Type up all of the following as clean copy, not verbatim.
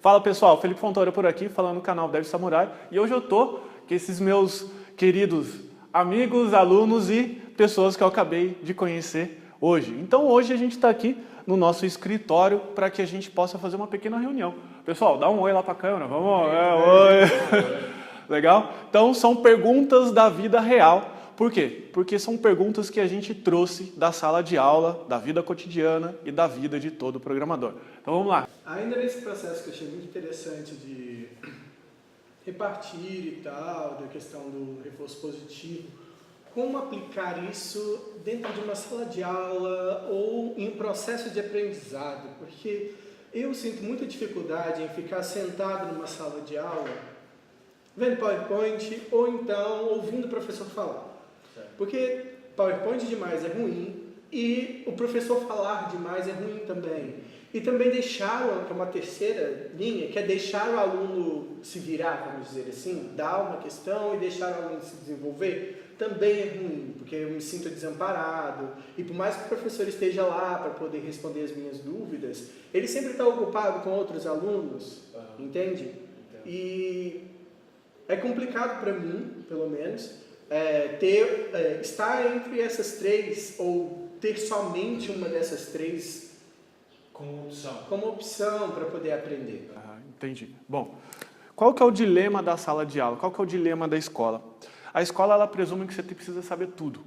Fala pessoal, Felipe Fontoura por aqui, falando no canal Dev Samurai. E hoje eu tô com esses meus queridos amigos, alunos e pessoas que eu acabei de conhecer hoje. Então hoje a gente está aqui no nosso escritório para que a gente possa fazer uma pequena reunião. Pessoal, dá um oi lá para a câmera, vamos. Oi. Legal? Então são perguntas da vida real. Por quê? Porque são perguntas que a gente trouxe da sala de aula, da vida cotidiana e da vida de todo programador. Então vamos lá. Ainda nesse processo que eu achei muito interessante de repartir e tal, da questão do reforço positivo, como aplicar isso dentro de uma sala de aula ou em um processo de aprendizado? Porque eu sinto muita dificuldade em ficar sentado numa sala de aula, vendo PowerPoint ou então ouvindo o professor falar. Porque PowerPoint demais é ruim e o professor falar demais é ruim também. E também deixar uma terceira linha, que é deixar o aluno se virar, vamos dizer assim, dar uma questão e deixar o aluno se desenvolver, também é ruim, porque eu me sinto desamparado. E por mais que o professor esteja lá para poder responder as minhas dúvidas, ele sempre está ocupado com outros alunos, entende? E é complicado para mim, pelo menos, estar entre essas três ou ter somente uma dessas três como opção para poder aprender. Entendi. Bom, qual que é o dilema da sala de aula? Qual que é o dilema da escola? A escola ela presume que você precisa saber tudo.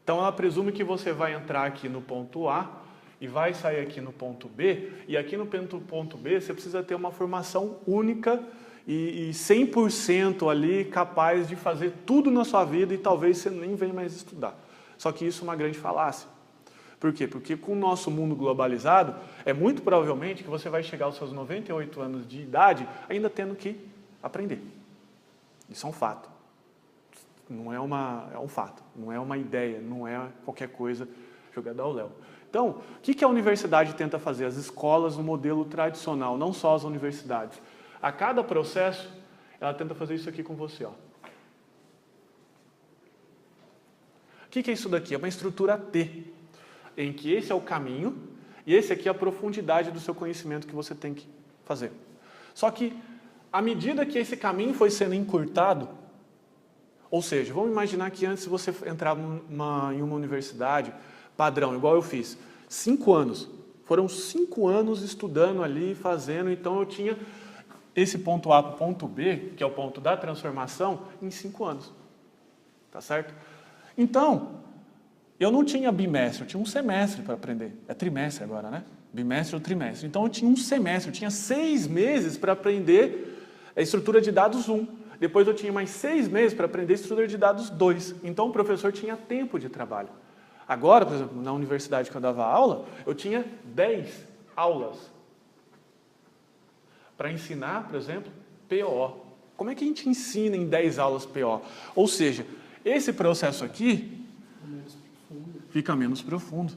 Então ela presume que você vai entrar aqui no ponto A e vai sair aqui no ponto B, e aqui no ponto B você precisa ter uma formação única e 100% ali capaz de fazer tudo na sua vida e talvez você nem venha mais estudar. Só que isso é uma grande falácia. Por quê? Porque com o nosso mundo globalizado, é muito provavelmente que você vai chegar aos seus 98 anos de idade ainda tendo que aprender. Isso é um fato. Não é um fato, não é uma ideia, não é qualquer coisa jogada ao léu. Então, o que a universidade tenta fazer? As escolas no modelo tradicional, não só as universidades. A cada processo, ela tenta fazer isso aqui com você. Ó. O que é isso daqui? É uma estrutura T, em que esse é o caminho e esse aqui é a profundidade do seu conhecimento que você tem que fazer. Só que, à medida que esse caminho foi sendo encurtado, ou seja, vamos imaginar que antes você entrava em uma universidade padrão, igual eu fiz, 5 anos. Foram 5 anos estudando ali, fazendo, então eu tinha esse ponto A para o ponto B, que é o ponto da transformação, em 5 anos. Tá certo? Então, eu não tinha bimestre, eu tinha um semestre para aprender. É trimestre agora, né? Bimestre ou trimestre. Então, eu tinha um semestre, eu tinha 6 meses para aprender a estrutura de dados 1. Depois, eu tinha mais 6 meses para aprender a estrutura de dados 2. Então, o professor tinha tempo de trabalho. Agora, por exemplo, na universidade que eu dava aula, eu tinha 10 aulas para ensinar, por exemplo, PO. Como é que a gente ensina em 10 aulas PO? Ou seja, esse processo aqui fica menos profundo.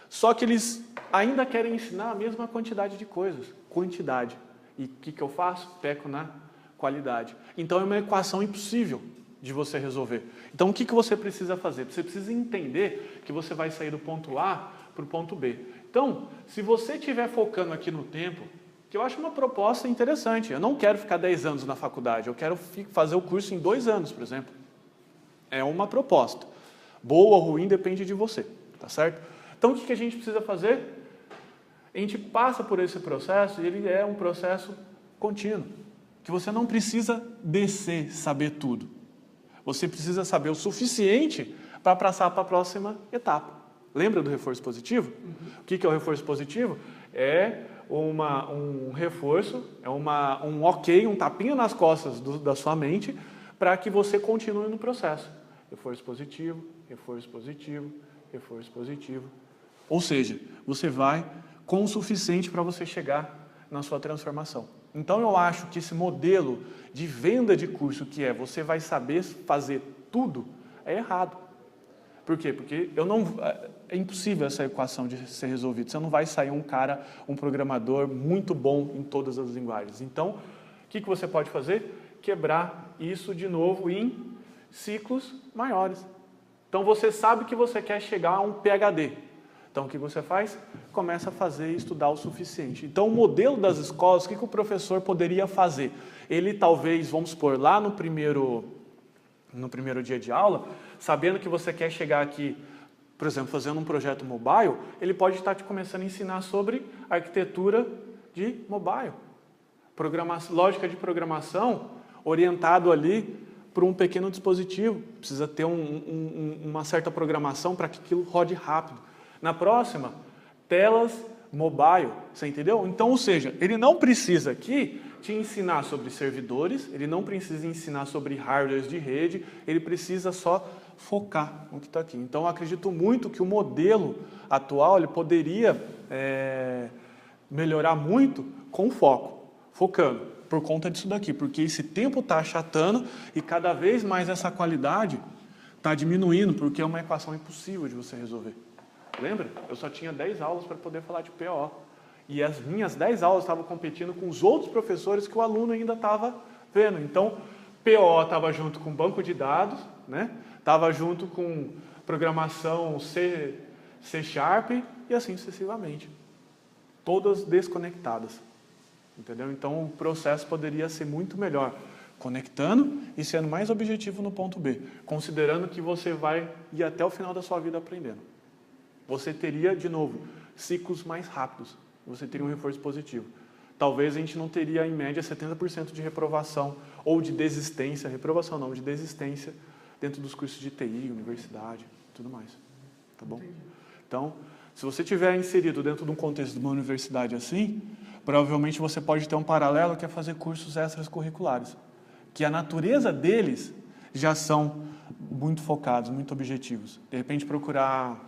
Só que eles ainda querem ensinar a mesma quantidade de coisas. Quantidade. E o que eu faço? Peco na qualidade. Então é uma equação impossível de você resolver. Então o que você precisa fazer? Você precisa entender que você vai sair do ponto A para o ponto B. Então, se você estiver focando aqui no tempo, que eu acho uma proposta interessante. Eu não quero ficar 10 anos na faculdade, eu quero fazer o curso em 2 anos, por exemplo. É uma proposta. Boa ou ruim depende de você, tá certo? Então, o que a gente precisa fazer? A gente passa por esse processo e ele é um processo contínuo. Que você não precisa descer, saber tudo. Você precisa saber o suficiente para passar para a próxima etapa. Lembra do reforço positivo? O que é o reforço positivo? É um reforço, é um ok, um tapinha nas costas da sua mente para que você continue no processo. Reforço positivo, reforço positivo, reforço positivo. Ou seja, você vai com o suficiente para você chegar na sua transformação. Então eu acho que esse modelo de venda de curso que você vai saber fazer tudo, é errado. Por quê? Porque é impossível essa equação de ser resolvida. Você não vai sair um programador muito bom em todas as linguagens. Então, o que você pode fazer? Quebrar isso de novo em ciclos maiores. Então, você sabe que você quer chegar a um PhD. Então, o que você faz? começa a fazer e estudar o suficiente. Então, o modelo das escolas, o que o professor poderia fazer? Ele talvez, vamos supor, lá no primeiro dia de aula, sabendo que você quer chegar aqui, por exemplo, fazendo um projeto mobile, ele pode estar te começando a ensinar sobre arquitetura de mobile, lógica de programação, orientado ali para um pequeno dispositivo. Precisa ter uma certa programação para que aquilo rode rápido. Na próxima, telas mobile, você entendeu? Então, ou seja, ele não precisa aqui te ensinar sobre servidores, ele não precisa ensinar sobre hardwares de rede, ele precisa só focar no que está aqui. Então, eu acredito muito que o modelo atual ele poderia melhorar muito com foco, focando, por conta disso daqui, porque esse tempo está achatando e cada vez mais essa qualidade está diminuindo, porque é uma equação impossível de você resolver. Lembra? Eu só tinha 10 aulas para poder falar de PO. E as minhas 10 aulas estavam competindo com os outros professores que o aluno ainda estava vendo. Então, PO estava junto com banco de dados, né? Estava junto com programação C Sharp e assim sucessivamente. Todas desconectadas. Entendeu? Então, o processo poderia ser muito melhor, conectando e sendo mais objetivo no ponto B, considerando que você vai ir até o final da sua vida aprendendo. Você teria, de novo, ciclos mais rápidos. Você teria um reforço positivo. Talvez a gente não teria, em média, 70% de reprovação ou de desistência, reprovação não, de desistência dentro dos cursos de TI, universidade, tudo mais. Tá bom? Então, se você tiver inserido dentro de um contexto de uma universidade assim, provavelmente você pode ter um paralelo que é fazer cursos extracurriculares, que a natureza deles já são muito focados, muito objetivos. De repente, procurar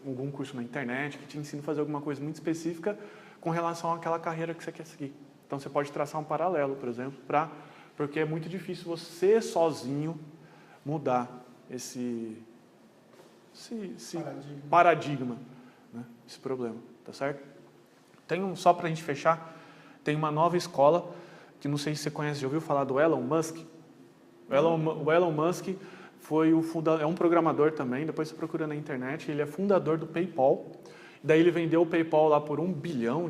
algum curso na internet que te ensina a fazer alguma coisa muito específica com relação àquela carreira que você quer seguir. Então, você pode traçar um paralelo, por exemplo, porque é muito difícil você sozinho mudar esse paradigma, né? Esse problema, tá certo? Só para a gente fechar, tem uma nova escola, que não sei se você conhece, já ouviu falar do Elon Musk? O Elon Musk é um programador também, depois você procura na internet, ele é fundador do PayPal. Daí ele vendeu o PayPal lá por $1 bilhão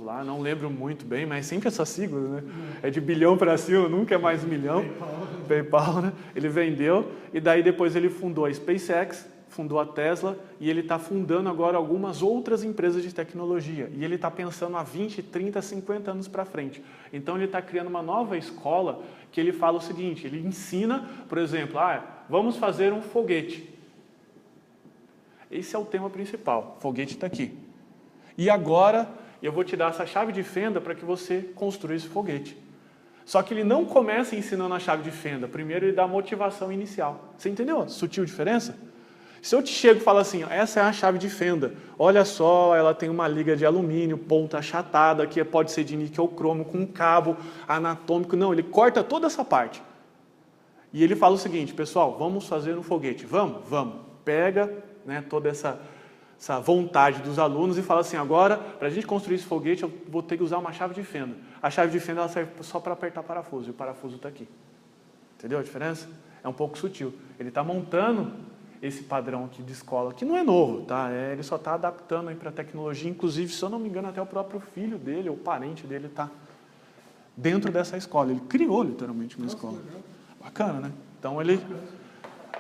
lá, não lembro muito bem, mas sempre essas siglas, né? É de bilhão para cima, nunca é mais milhão. PayPal, né? Ele vendeu e daí depois ele fundou a SpaceX, fundou a Tesla e ele está fundando agora algumas outras empresas de tecnologia. E ele está pensando há 20, 30, 50 anos para frente. Então ele está criando uma nova escola que ele fala o seguinte, ele ensina, por exemplo, vamos fazer um foguete. Esse é o tema principal, o foguete está aqui. E agora eu vou te dar essa chave de fenda para que você construa esse foguete. Só que ele não começa ensinando a chave de fenda, primeiro ele dá a motivação inicial. Você entendeu a sutil diferença? Se eu te chego e falo assim, essa é a chave de fenda, olha só, ela tem uma liga de alumínio, ponta achatada, que pode ser de níquel cromo, com um cabo anatômico. Não, ele corta toda essa parte. E ele fala o seguinte, pessoal, vamos fazer um foguete. Vamos? Vamos. Pega, né, toda essa vontade dos alunos e fala assim, agora, para a gente construir esse foguete, eu vou ter que usar uma chave de fenda. A chave de fenda ela serve só para apertar parafuso, e o parafuso está aqui. Entendeu a diferença? É um pouco sutil. Ele está montando esse padrão aqui de escola, que não é novo, tá? Ele só está adaptando aí para a tecnologia, inclusive, se eu não me engano, até o próprio filho dele, ou parente dele, está dentro dessa escola. Ele criou, literalmente, uma escola. Bacana, né? Então, ele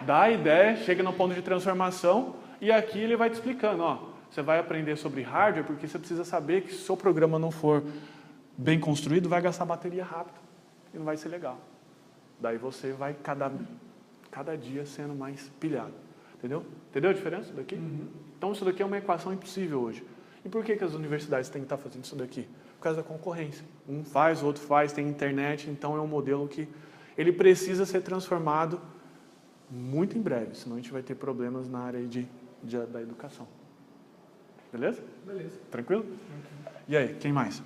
dá a ideia, chega no ponto de transformação, e aqui ele vai te explicando, você vai aprender sobre hardware, porque você precisa saber que se o seu programa não for bem construído, vai gastar bateria rápido, e não vai ser legal. Daí você vai cada dia sendo mais pilhado. Entendeu? Entendeu a diferença daqui? Então, isso daqui é uma equação impossível hoje. E por que as universidades têm que estar fazendo isso daqui? Por causa da concorrência. Um faz, o outro faz, tem internet, então é um modelo que ele precisa ser transformado muito em breve, senão a gente vai ter problemas na área da educação. Beleza? Beleza. Tranquilo? E aí, quem mais?